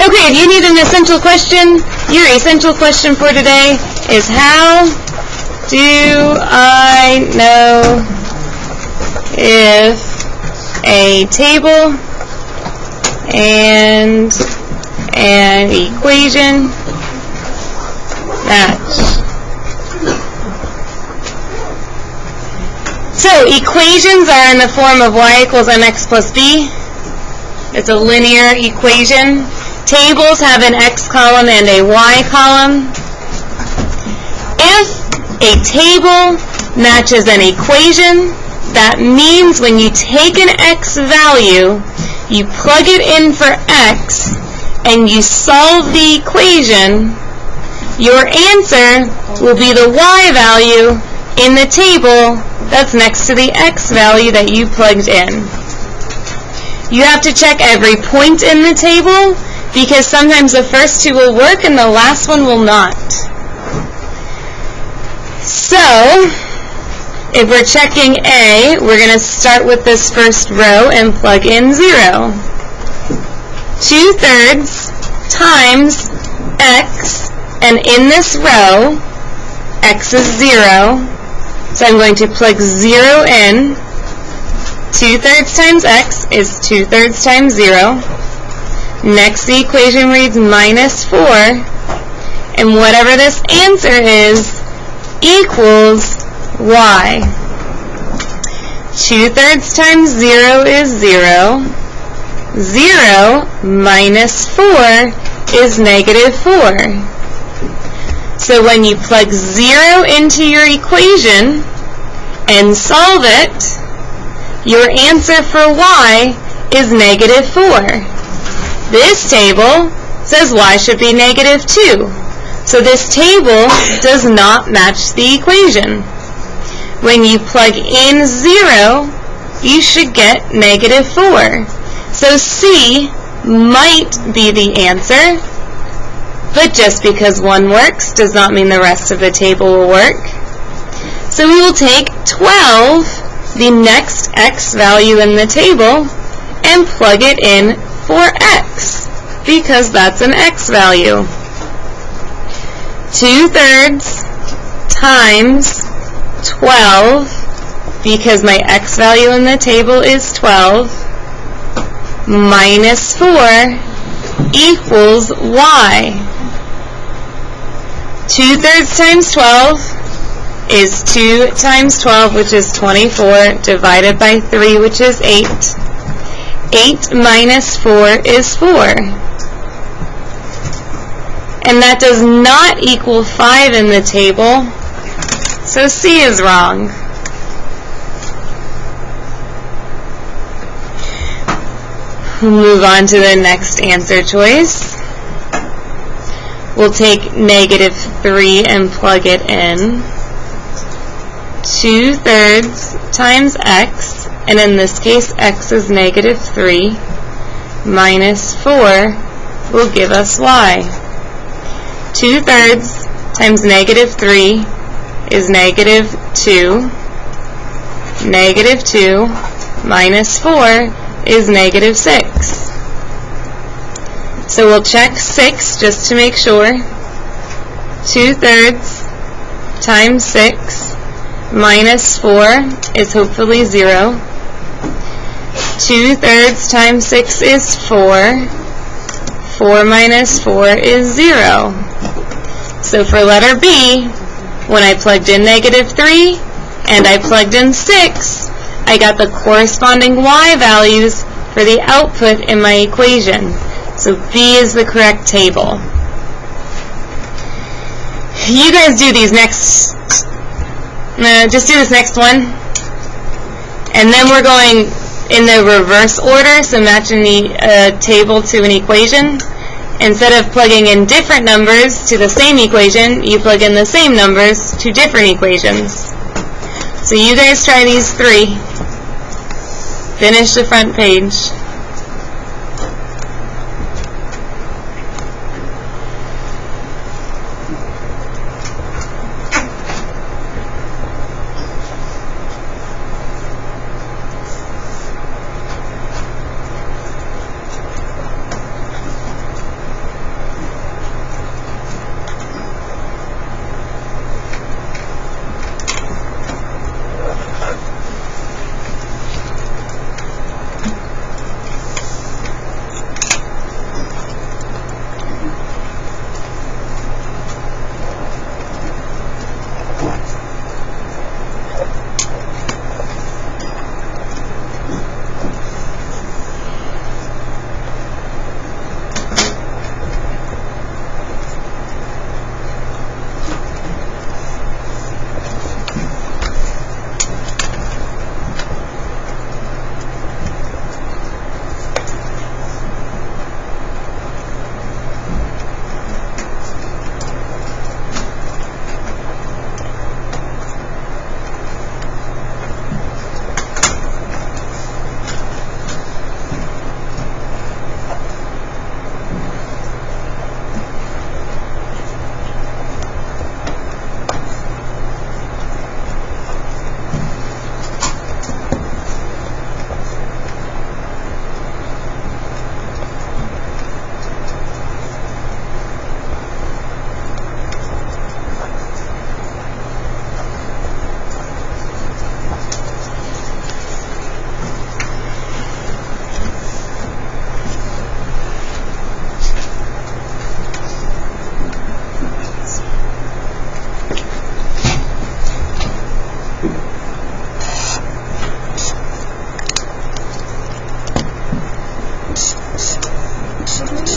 Okay, if you need an essential question, your essential question for today is how do I know if a table and an equation match? So equations are in the form of y equals mx plus b. It's a linear equation. Tables have an x column and a y column. If a table matches an equation, that means when you take an x value, you plug it in for x, and you solve the equation, your answer will be the y value in the table that's next to the x value that you plugged in. You have to check every point in the table, because sometimes the first two will work and the last one will not. So, if we're checking A, we're going to start with this first row and plug in 0. 2/3 times x, and in this row, x is 0, so I'm going to plug 0 in. 2/3 times x is 2/3 times 0. Next, the equation reads minus 4, and whatever this answer is equals y. 2/3 times 0 is 0. 0 minus 4 is negative 4. So when you plug 0 into your equation and solve it, your answer for y is negative 4. This table says y should be negative 2. So this table does not match the equation. When you plug in 0, you should get negative 4. So C might be the answer, but just because one works does not mean the rest of the table will work. So we will take 12, the next x value in the table, and plug it in for x, because that's an x value. 2/3 times 12, because my x value in the table is 12, minus 4 equals y. 2/3 times 12 is 2 times 12, which is 24, divided by 3, which is 8. 8 minus 4 is 4. And that does not equal 5 in the table, so C is wrong. We'll move on to the next answer choice. We'll take negative 3 and plug it in. 2/3 times x, and in this case x is negative 3, minus 4 will give us y. 2/3 times negative 3 is negative 2. Negative 2 minus 4 is negative 6. So we'll check 6 just to make sure. 2/3 times 6 minus 4 is hopefully 0. 2/3 times 6 is 4. 4 minus 4 is 0. So for letter B, when I plugged in negative 3 and I plugged in 6, I got the corresponding y values for the output in my equation. So B is the correct table. You guys do these next, just do this next one. And then we're going in the reverse order, so matching the table to an equation. Instead of plugging in different numbers to the same equation, you plug in the same numbers to different equations. So you guys try these 3. Finish the front page.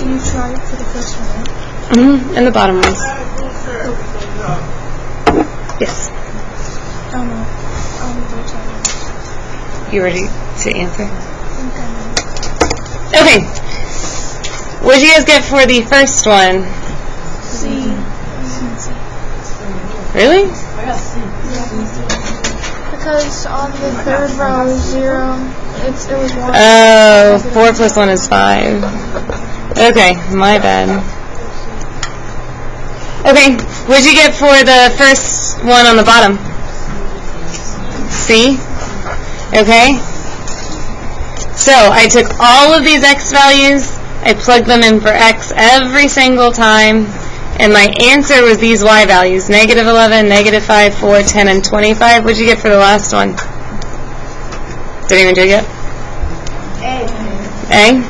you try it for the first one? Mm-hmm. And the bottom ones. Yes. You ready to answer? Okay. What did you guys get for the first one? C. Really? Because on the third row, 0, it was 1. Oh, 4 plus 1 is 5. Okay, my bad. Okay, what did you get for the first one on the bottom? C? Okay. So, I took all of these x values, I plugged them in for x every single time, and my answer was these y values, negative 11, negative 5, 4, 10, and 25. What did you get for the last one? Did anyone do it yet? A?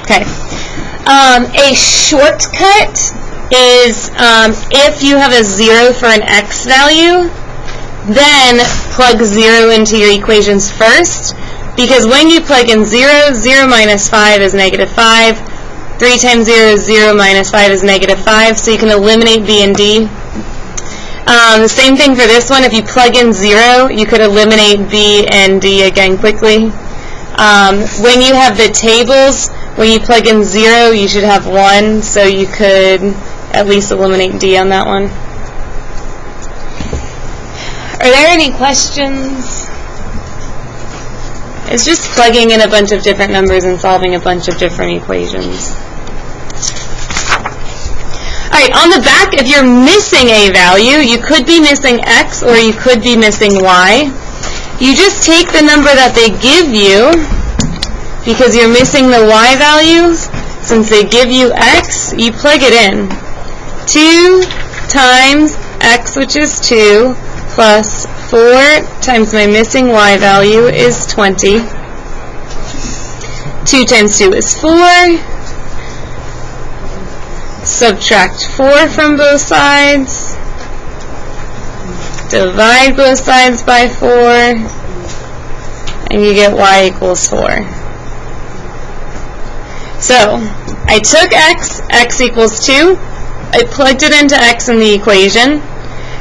Okay. A shortcut is if you have a 0 for an x value, then plug 0 into your equations first, because when you plug in 0, 0 minus 5 is negative 5. 3 times 0 is 0 minus 5 is negative 5, so you can eliminate b and d. The same thing for this one. If you plug in 0, you could eliminate b and d again quickly. When you have the tables, when you plug in 0, you should have 1, so you could at least eliminate d on that one. Are there any questions? It's just plugging in a bunch of different numbers and solving a bunch of different equations. Alright, on the back, if you're missing a value, you could be missing x or you could be missing y. You just take the number that they give you, because you're missing the y values. Since they give you x, you plug it in. 2 times x, which is 2, plus 4 times my missing y value is 20. 2 times 2 is 4. Subtract 4 from both sides. Divide both sides by 4. And you get y equals 4. So, I took x equals 2. I plugged it into x in the equation.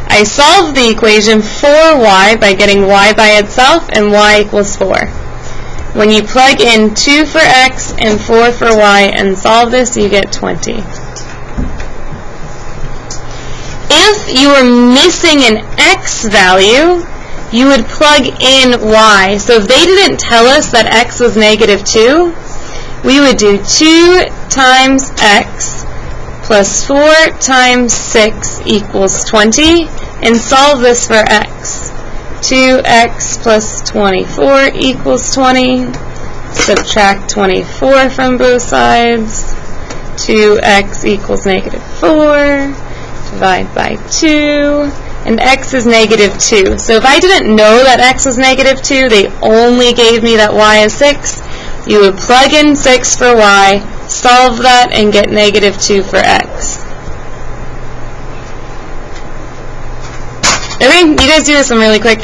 I solved the equation for y by getting y by itself, and y equals 4. When you plug in 2 for x and 4 for y and solve this, you get 20. If you were missing an x value, you would plug in y. So if they didn't tell us that x was negative 2, we would do 2 times x plus 4 times 6 equals 20, and solve this for x. 2x plus 24 equals 20. Subtract 24 from both sides. 2x equals negative 4. Divide by 2. And x is negative 2. So if I didn't know that x was negative 2, they only gave me that y is 6, you would plug in 6 for y, solve that, and get negative 2 for x. Okay, you guys do this one really quick.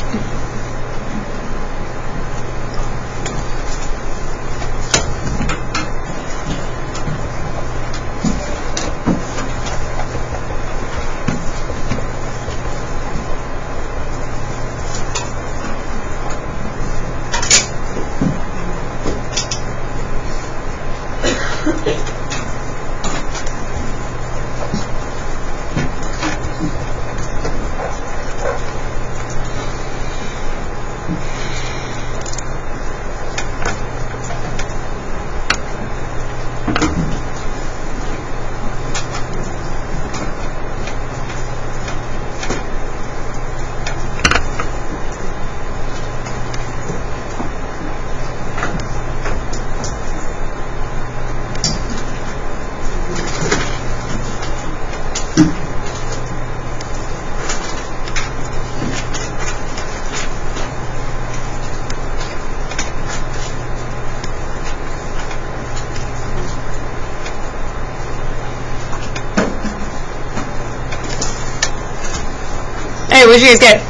Hey, what did you guys get?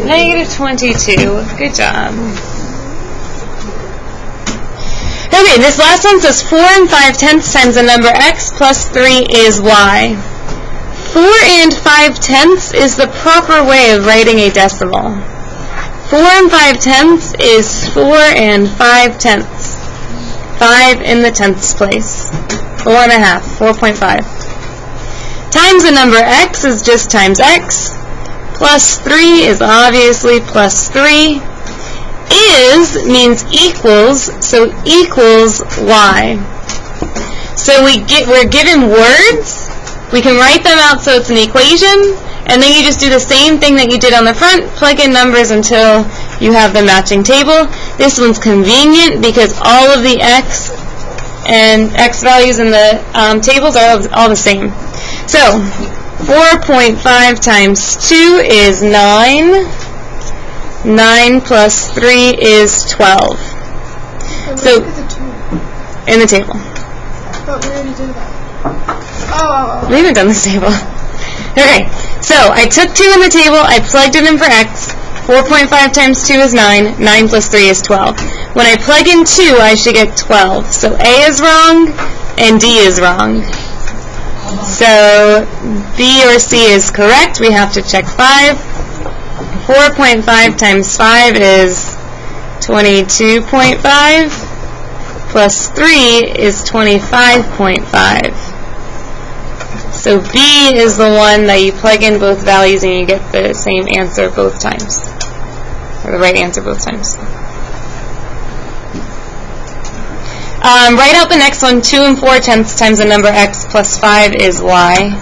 Negative 22. Good job. Okay, this last one says 4 5/10 times the number x plus 3 is y. 4 5/10 is the proper way of writing a decimal. 4 5/10 is 4 5/10. 5 in the tenths place. 4.5, 4.5. Times the number x is just times x. Plus 3 is obviously plus 3. Is means equals, so equals y. So we're given words. We can write them out so it's an equation, and then you just do the same thing that you did on the front, plug in numbers until you have the matching table. This one's convenient because all of the x and x values in the tables are all the same. So 4.5 times 2 is 9. 9 plus 3 is 12. So, in the table. But we already did that. Oh. We haven't done this table. Okay, so I took 2 in the table, I plugged it in for x. 4.5 times 2 is 9. 9 plus 3 is 12. When I plug in 2, I should get 12. So A is wrong, and D is wrong. So B or C is correct. We have to check 5. 4.5 times 5 is 22.5. Plus 3 is 25.5. So B is the one that you plug in both values and you get the same answer both times. Or the right answer both times. Write out the next one. 2 4/10 times the number x plus 5 is y.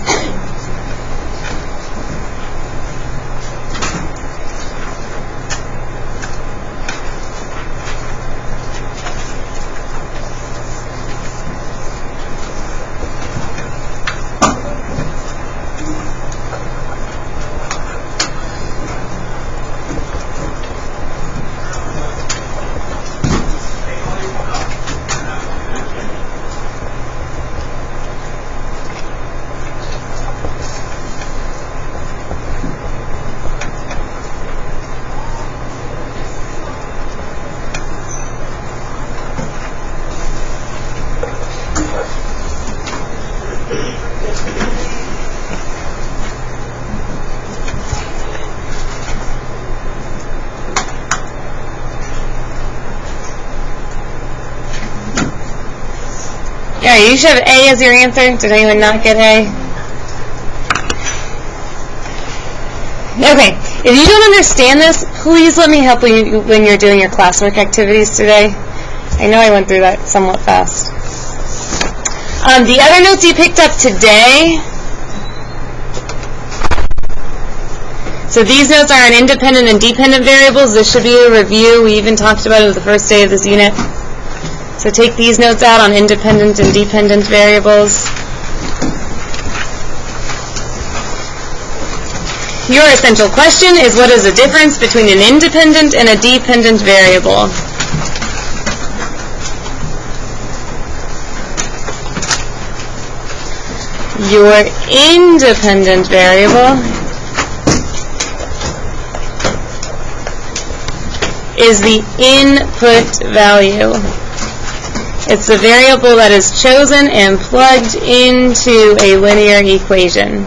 Yeah, you should have A as your answer. Did anyone not get A? Okay, if you don't understand this, please let me help you when you're doing your classwork activities today. I know I went through that somewhat fast. The other notes you picked up today, so these notes are on independent and dependent variables. This should be a review. We even talked about it the first day of this unit. So take these notes out on independent and dependent variables. Your essential question is, what is the difference between an independent and a dependent variable? Your independent variable is the input value. It's the variable that is chosen and plugged into a linear equation.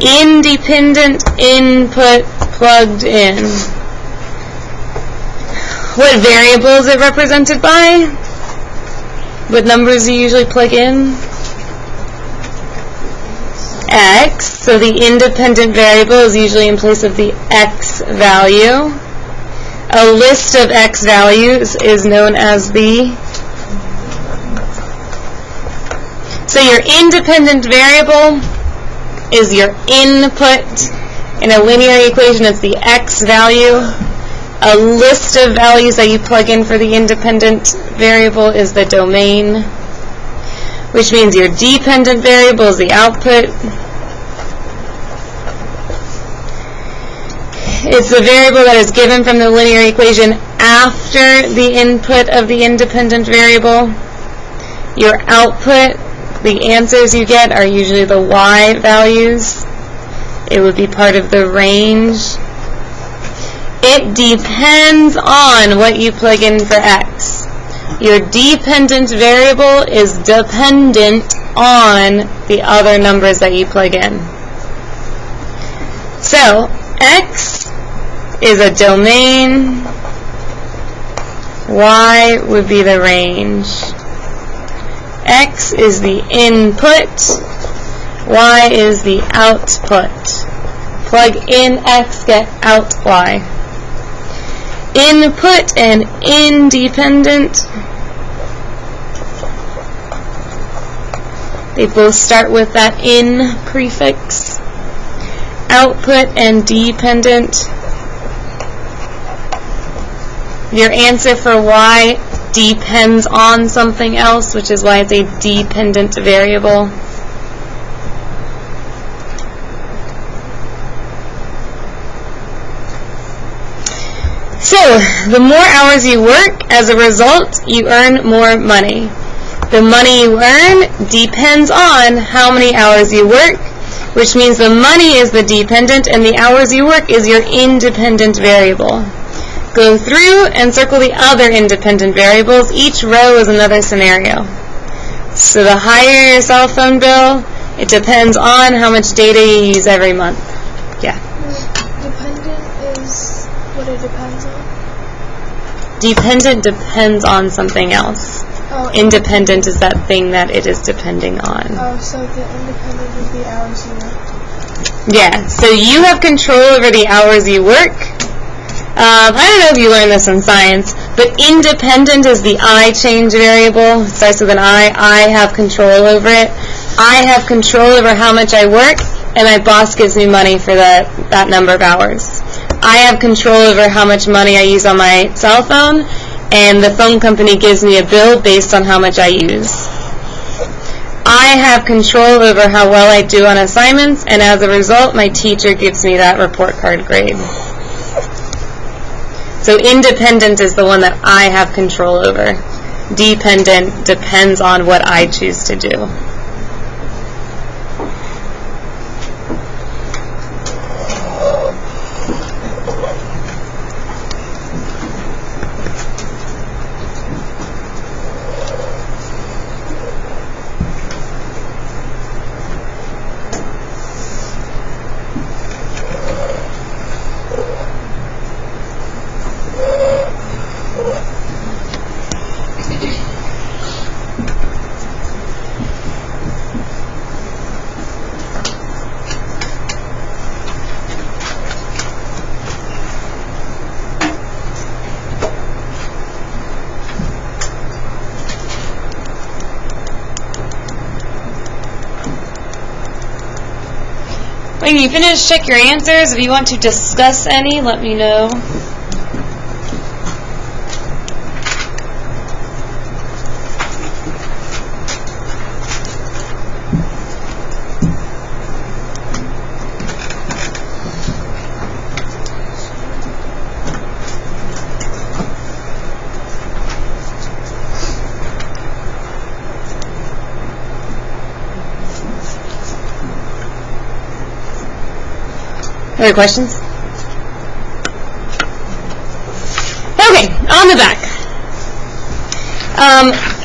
Independent input plugged in. What variable is it represented by? What numbers do you usually plug in? X. So the independent variable is usually in place of the x value. A list of x values is known as the... So your independent variable is your input. In a linear equation, it's the x value. A list of values that you plug in for the independent variable is the domain, which means your dependent variable is the output. It's the variable that is given from the linear equation after the input of the independent variable. Your output, the answers you get, are usually the y values. It would be part of the range. It depends on what you plug in for x. your dependent variable is dependent on the other numbers that you plug in. So, x is a domain, y would be the range. X is the input, y is the output. Plug in x, get out y. Input and independent, they both start with that in prefix. Output and dependent. Your answer for y depends on something else, which is why it's a dependent variable. So, the more hours you work, as a result, you earn more money. The money you earn depends on how many hours you work, which means the money is the dependent and the hours you work is your independent variable. Go through and circle the other independent variables. Each row is another scenario. So the higher your cell phone bill, it depends on how much data you use every month. Yeah. Dependent is what it depends on? Dependent depends on something else. Oh, Independent is that thing that it is depending on. Oh, so the independent is the hours you work. Yeah, so you have control over the hours you work. I don't know if you learned this in science, but independent is the I change variable. It starts with an I. I have control over it. I have control over how much I work, and my boss gives me money for that number of hours. I have control over how much money I use on my cell phone, and the phone company gives me a bill based on how much I use. I have control over how well I do on assignments, and as a result, my teacher gives me that report card grade. So independent is the one that I have control over. Dependent depends on what I choose to do. When you finish, check your answers. If you want to discuss any, let me know. Other questions? Okay, on the back.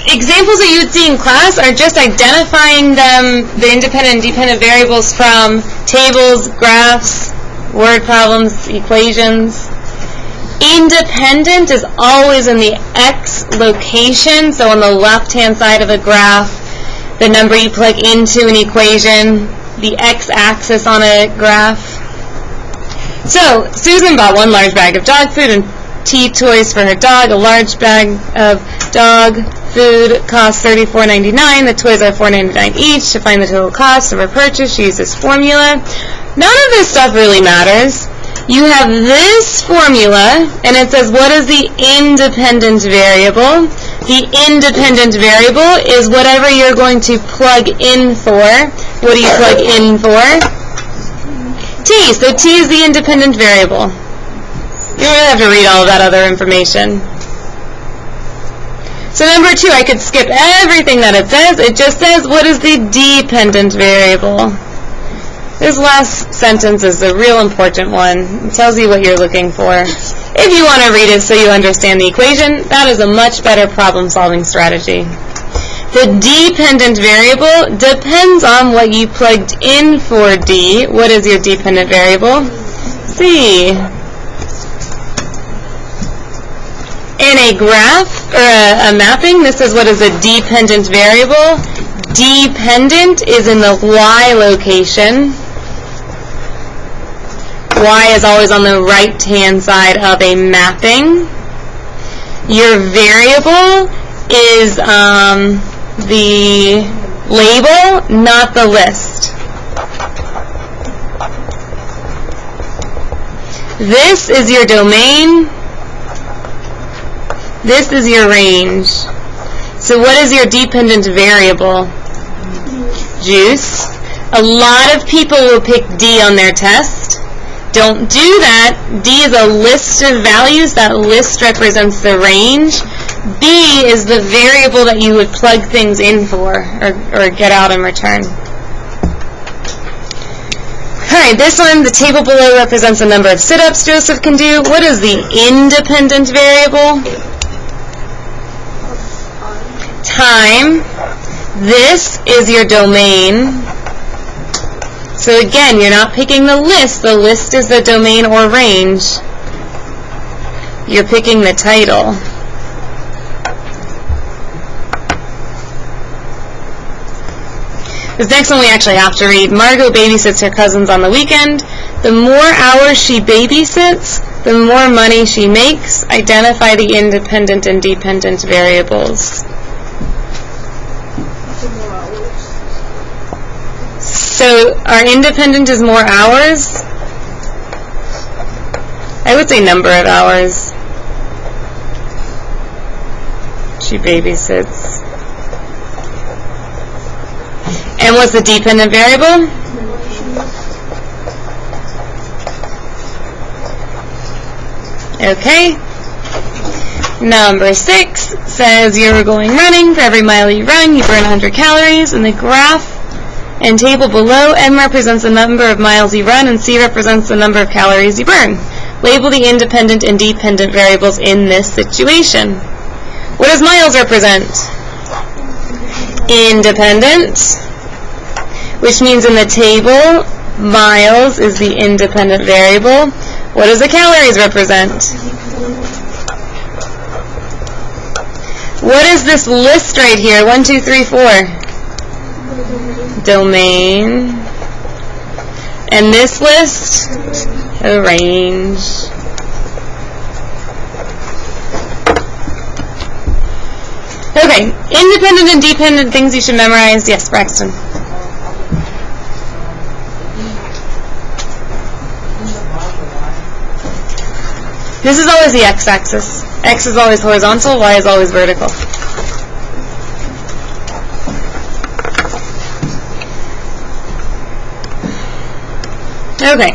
Examples that you would see in class are just identifying the independent and dependent variables from tables, graphs, word problems, equations. Independent is always in the X location, so on the left-hand side of a graph, the number you plug into an equation, the X-axis on a graph. So, Susan bought one large bag of dog food and tea toys for her dog. A large bag of dog food costs $34.99. The toys are $4.99 each. To find the total cost of her purchase, she used this formula. None of this stuff really matters. You have this formula, and it says what is the independent variable? The independent variable is whatever you're going to plug in for. What do you plug in for? T. So T is the independent variable. You don't really have to read all of that other information. So number 2, I could skip everything that it says. It just says what is the dependent variable. This last sentence is the real important one. It tells you what you're looking for. If you want to read it so you understand the equation, that is a much better problem-solving strategy. The dependent variable depends on what you plugged in for D. What is your dependent variable? C. In a graph, or a mapping, this is what is a dependent variable. Dependent is in the Y location. Y is always on the right-hand side of a mapping. Your variable is the label, not the list. This is your domain. This is your range. So what is your dependent variable? Juice. A lot of people will pick D on their test. Don't do that. D is a list of values. That list represents the range. B is the variable that you would plug things in for or get out in return. Alright, this one, the table below represents the number of sit-ups Joseph can do. What is the independent variable? Time. This is your domain. So again, you're not picking the list. The list is the domain or range. You're picking the title. This next one we actually have to read. Margot babysits her cousins on the weekend. The more hours she babysits, the more money she makes. Identify the independent and dependent variables. So our independent is more hours. I would say number of hours. She babysits. And what's the dependent variable? Okay. Number 6 says you're going running. For every mile you run, you burn 100 calories. In the graph and table below, M represents the number of miles you run, and C represents the number of calories you burn. Label the independent and dependent variables in this situation. What does miles represent? Independent, which means in the table, miles is the independent variable. What does the calories represent? What is this list right here? 1, 2, 3, 4. Domain. And this list, a range. Okay, independent and dependent things you should memorize. Yes, Braxton. This is always the x-axis. X is always horizontal, y is always vertical. Okay.